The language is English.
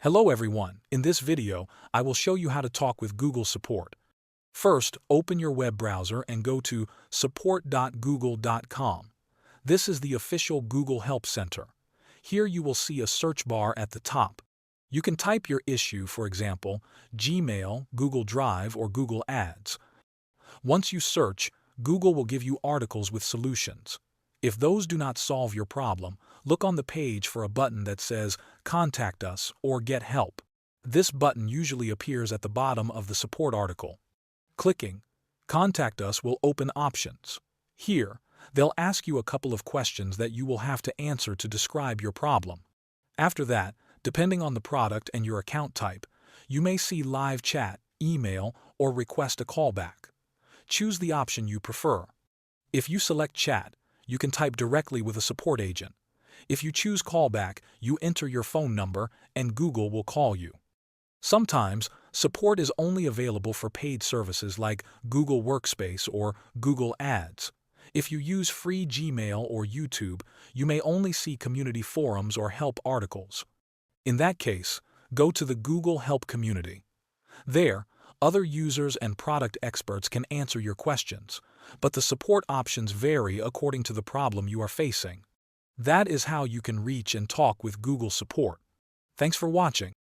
Hello everyone, in this video, I will show you how to talk with Google Support. First, open your web browser and go to support.google.com. This is the official Google Help Center. Here you will see a search bar at the top. You can type your issue, for example, Gmail, Google Drive, or Google Ads. Once you search, Google will give you articles with solutions. If those do not solve your problem, look on the page for a button that says Contact Us or Get Help. This button usually appears at the bottom of the support article. Clicking Contact Us will open options. Here, they'll ask you a couple of questions that you will have to answer to describe your problem. After that, depending on the product and your account type, you may see live chat, email, or request a callback. Choose the option you prefer. If you select chat, you can type directly with a support agent. If you choose callback, you enter your phone number and Google will call you. Sometimes, support is only available for paid services like Google Workspace or Google Ads. If you use free Gmail or YouTube, you may only see community forums or help articles. In that case, go to the Google Help community. There, other users and product experts can answer your questions, but the support options vary according to the problem you are facing. That is how you can reach and talk with Google Support. Thanks for watching.